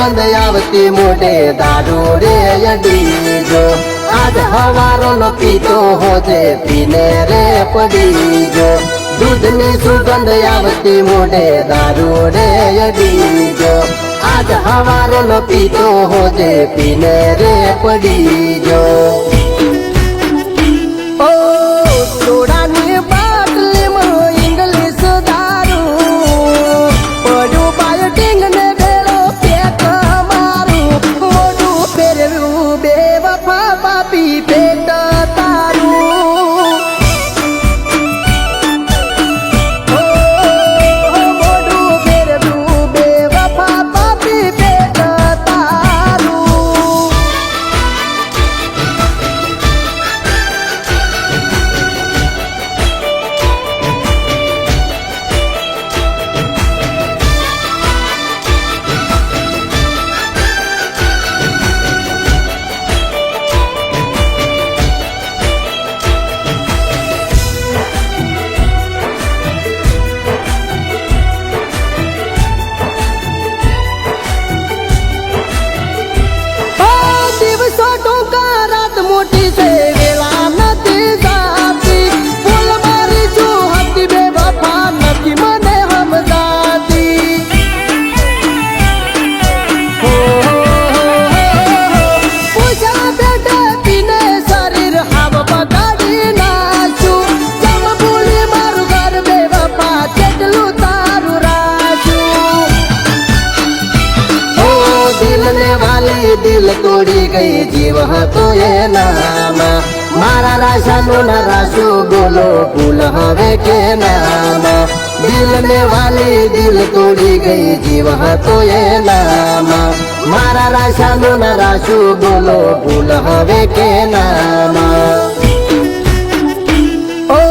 સુગંધ આવતી મોઢે દારૂ રે અડીજો આજ હવારો ન પીતો હોજે પીને રે પડીજો દૂધની સુગંધ આવતી મોઢે દારૂ રે અડીજો આજ હવારો ન પીતો હોજે પીને રે પડીજો ઓ સોડાની બાટલીમાં ઇંગ્લિશ દારૂ પડ્યું બાયોટિંગ ને ભેળો પેક મારું મોઢું ફેરવ્યું બે વફા પાપી પેટ તારું મોઢું ફેરવ્યું બે વફા પાપી પેટ તારું મોટી છે વેલા નથી જાતી ફૂલ મારી છું હતી બે વફા નથી મને સમજાતી પૂજા બેટે પીને શરીર હાવ બગાડી નાખ્યું જમ ભૂલી મારું ઘર બે વફા કેટલું તારું રાખ્યું દિલ ને વાલી દિલ તોડી ગઈ જીવ હતો એનામાં મારા રાશાનું ના રાશું બોલો ભૂલ હવે કે નામાં દિલ ને વાલી દિલ તોડી ગઈ જીવ હતો એનામાં મારા રાશાનું ના રાશું બોલો ભૂલ હવે કે નામાં ઓ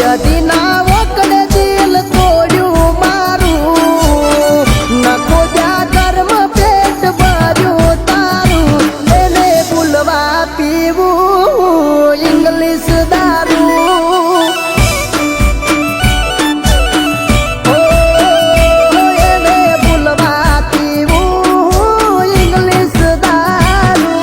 યદી ના વકડે દિલ તોડ્યું મારું નખો જ્યાં કર્મ પેટ ભર્યું તારું એને ભૂલવા પીવું ઇંગ્લિશ દારૂ એને ભૂલવા પીવું ઇંગ્લિશ દારૂ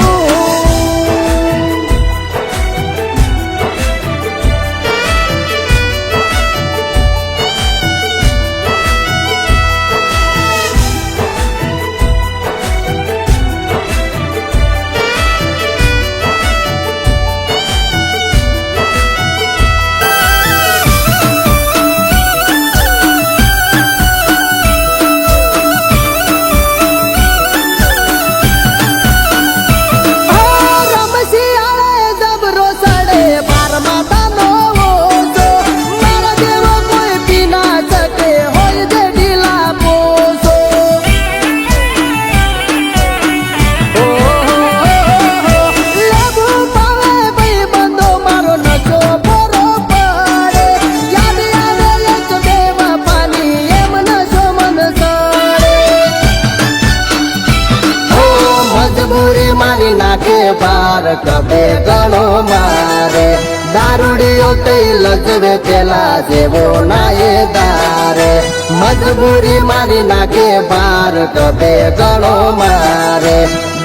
મારી નાખે પાર કબે ગણો મારે દારૂડીઓ તઈ લજવે પેલા જેવો નાએ દારે મજબૂરી મારી નાખે પાર કબે ગણો મારે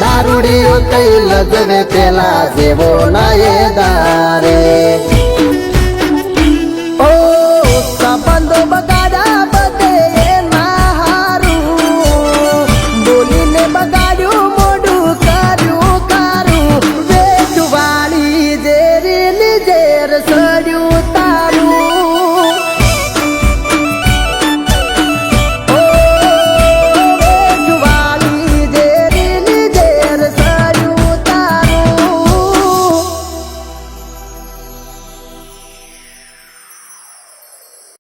દારૂડીઓ તઈ લજવે પેલા જેવો નાએ દારે